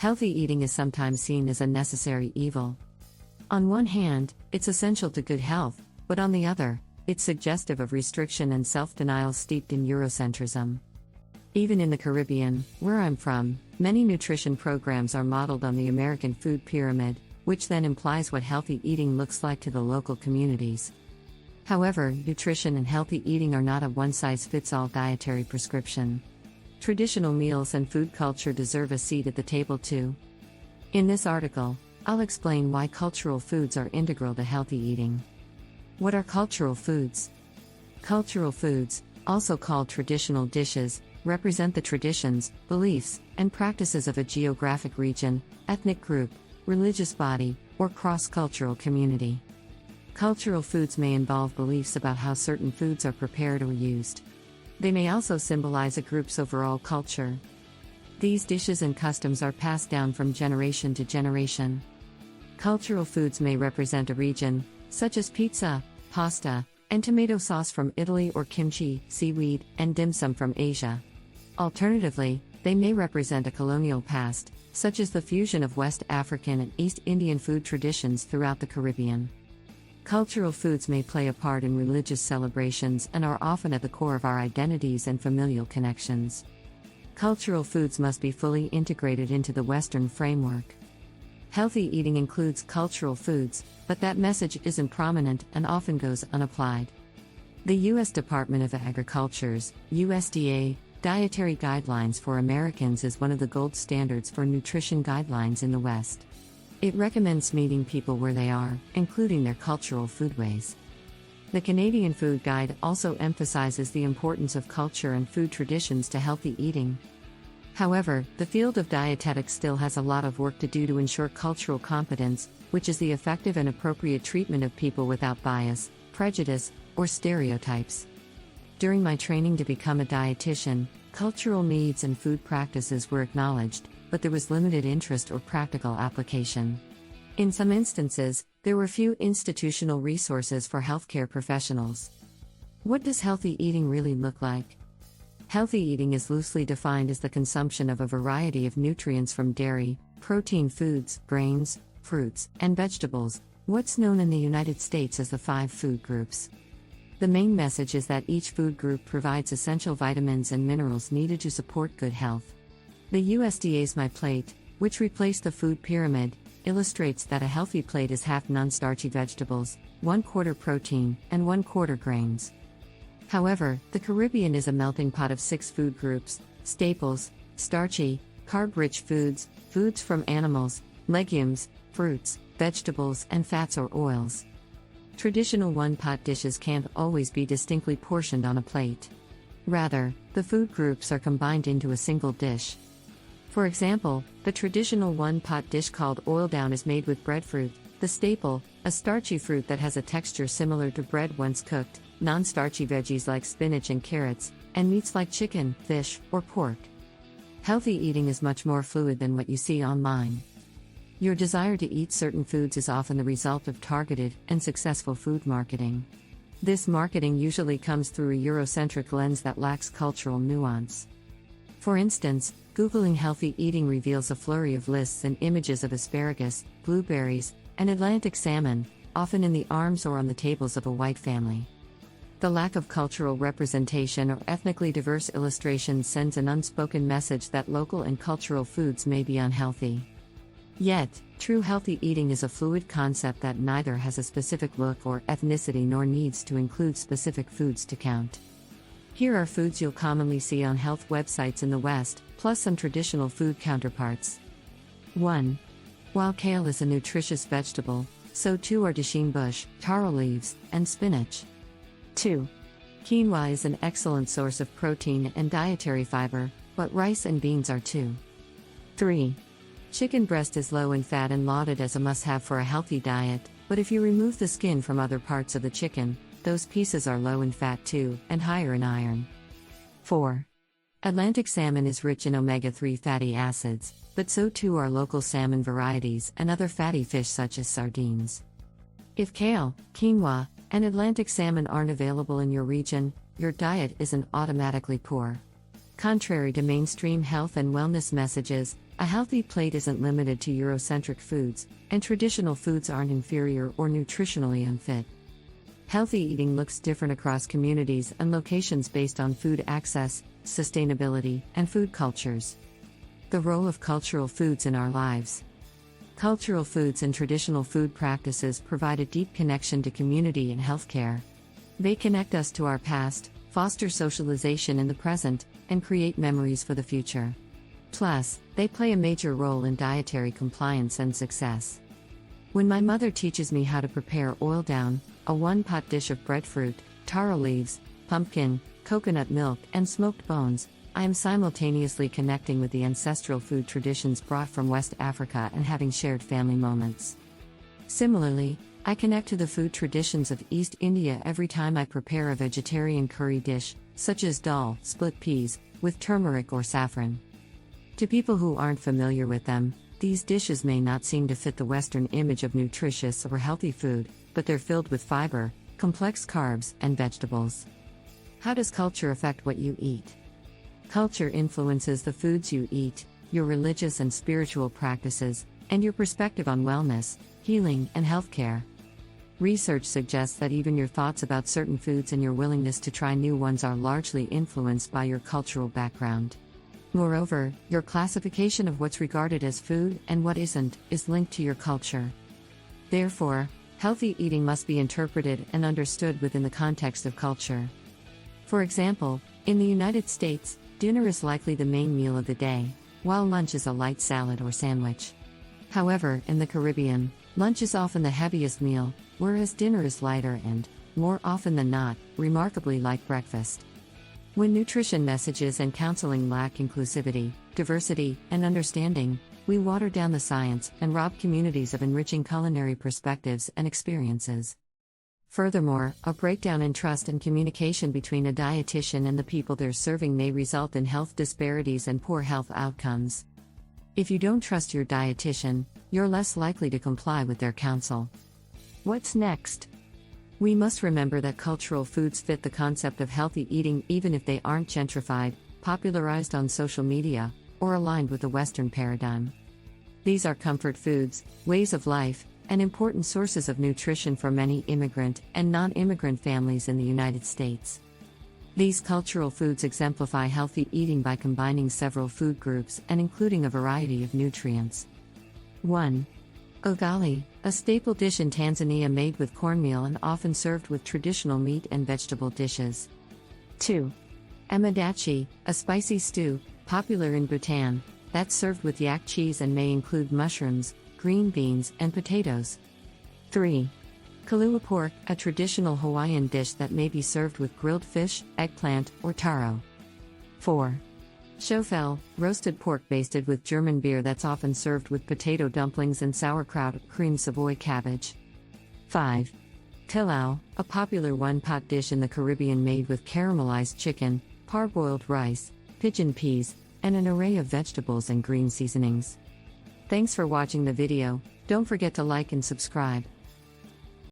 Healthy eating is sometimes seen as a necessary evil. On one hand, it's essential to good health, but on the other, it's suggestive of restriction and self-denial steeped in Eurocentrism. Even in the Caribbean, where I'm from, many nutrition programs are modeled on the American food pyramid, which then implies what healthy eating looks like to the local communities. However, nutrition and healthy eating are not a one-size-fits-all dietary prescription. Traditional meals and food culture deserve a seat at the table too. In this article, I'll explain why cultural foods are integral to healthy eating. What are cultural foods? Cultural foods, also called traditional dishes, represent the traditions, beliefs, and practices of a geographic region, ethnic group, religious body, or cross-cultural community. Cultural foods may involve beliefs about how certain foods are prepared or used. They may also symbolize a group's overall culture. These dishes and customs are passed down from generation to generation. Cultural foods may represent a region, such as pizza, pasta, and tomato sauce from Italy, or kimchi, seaweed, and dim sum from Asia. Alternatively, they may represent a colonial past, such as the fusion of West African and East Indian food traditions throughout the Caribbean. Cultural foods may play a part in religious celebrations and are often at the core of our identities and familial connections. Cultural foods must be fully integrated into the Western framework. Healthy eating includes cultural foods, but that message isn't prominent and often goes unapplied. The U.S. Department of Agriculture's USDA Dietary Guidelines for Americans is one of the gold standards for nutrition guidelines in the West. It recommends meeting people where they are, including their cultural foodways. The Canadian Food Guide also emphasizes the importance of culture and food traditions to healthy eating. However, the field of dietetics still has a lot of work to do to ensure cultural competence, which is the effective and appropriate treatment of people without bias, prejudice, or stereotypes. During my training to become a dietitian, cultural needs and food practices were acknowledged, but there was limited interest or practical application. In some instances, there were few institutional resources for healthcare professionals. What does healthy eating really look like? Healthy eating is loosely defined as the consumption of a variety of nutrients from dairy, protein foods, grains, fruits, and vegetables, what's known in the United States as the 5 food groups. The main message is that each food group provides essential vitamins and minerals needed to support good health. The USDA's My Plate, which replaced the food pyramid, illustrates that a healthy plate is half non-starchy vegetables, 1/4 protein, and 1/4 grains. However, the Caribbean is a melting pot of 6 food groups: staples, starchy, carb-rich foods, foods from animals, legumes, fruits, vegetables, and fats or oils. Traditional one-pot dishes can't always be distinctly portioned on a plate. Rather, the food groups are combined into a single dish. For example, the traditional one-pot dish called oil down is made with breadfruit, the staple, a starchy fruit that has a texture similar to bread once cooked, non-starchy veggies like spinach and carrots, and meats like chicken, fish, or pork. Healthy eating is much more fluid than what you see online. Your desire to eat certain foods is often the result of targeted and successful food marketing. This marketing usually comes through a Eurocentric lens that lacks cultural nuance. For instance, Googling healthy eating reveals a flurry of lists and images of asparagus, blueberries, and Atlantic salmon, often in the arms or on the tables of a white family. The lack of cultural representation or ethnically diverse illustrations sends an unspoken message that local and cultural foods may be unhealthy. Yet, true healthy eating is a fluid concept that neither has a specific look or ethnicity nor needs to include specific foods to count. Here are foods you'll commonly see on health websites in the West, plus some traditional food counterparts. 1. While kale is a nutritious vegetable, so too are dasheen bush, taro leaves, and spinach. 2. Quinoa is an excellent source of protein and dietary fiber, but rice and beans are too. 3. Chicken breast is low in fat and lauded as a must-have for a healthy diet, but if you remove the skin from other parts of the chicken, those pieces are low in fat too, and higher in iron. 4. Atlantic salmon is rich in omega-3 fatty acids, but so too are local salmon varieties and other fatty fish such as sardines. If kale, quinoa, and Atlantic salmon aren't available in your region, your diet isn't automatically poor. Contrary to mainstream health and wellness messages, A healthy plate isn't limited to Eurocentric foods, and traditional foods aren't inferior or nutritionally unfit. Healthy eating looks different across communities and locations based on food access, sustainability, and food cultures. The role of cultural foods in our lives. Cultural foods and traditional food practices provide a deep connection to community and healthcare. They connect us to our past, foster socialization in the present, and create memories for the future. Plus, they play a major role in dietary compliance and success. When my mother teaches me how to prepare oil down, a one-pot dish of breadfruit, taro leaves, pumpkin, coconut milk, and smoked bones, I am simultaneously connecting with the ancestral food traditions brought from West Africa and having shared family moments. Similarly, I connect to the food traditions of East India every time I prepare a vegetarian curry dish, such as dal, split peas, with turmeric or saffron. To people who aren't familiar with them, these dishes may not seem to fit the Western image of nutritious or healthy food, but they're filled with fiber, complex carbs, and vegetables. How does culture affect what you eat? Culture influences the foods you eat, your religious and spiritual practices, and your perspective on wellness, healing, and healthcare. Research suggests that even your thoughts about certain foods and your willingness to try new ones are largely influenced by your cultural background. Moreover, your classification of what's regarded as food and what isn't is linked to your culture. Therefore, healthy eating must be interpreted and understood within the context of culture. For example, in the United States, dinner is likely the main meal of the day, while lunch is a light salad or sandwich. However, in the Caribbean, lunch is often the heaviest meal, whereas dinner is lighter and, more often than not, remarkably like breakfast. When nutrition messages and counseling lack inclusivity, diversity, and understanding, we water down the science and rob communities of enriching culinary perspectives and experiences. Furthermore, a breakdown in trust and communication between a dietitian and the people they're serving may result in health disparities and poor health outcomes. If you don't trust your dietitian, you're less likely to comply with their counsel. What's next? We must remember that cultural foods fit the concept of healthy eating even if they aren't gentrified, popularized on social media, or aligned with the Western paradigm. These are comfort foods, ways of life, and important sources of nutrition for many immigrant and non-immigrant families in the United States. These cultural foods exemplify healthy eating by combining several food groups and including a variety of nutrients. 1. Ugali, a staple dish in Tanzania made with cornmeal and often served with traditional meat and vegetable dishes. 2. Amadachi, a spicy stew, popular in Bhutan, that's served with yak cheese and may include mushrooms, green beans, and potatoes. 3. Kalua pork, a traditional Hawaiian dish that may be served with grilled fish, eggplant, or taro. 4. Schofel, roasted pork basted with German beer that's often served with potato dumplings and sauerkraut, cream Savoy cabbage. 5. Pilau, a popular one-pot dish in the Caribbean made with caramelized chicken, parboiled rice, pigeon peas, and an array of vegetables and green seasonings. Thanks for watching the video. Don't forget to like and subscribe.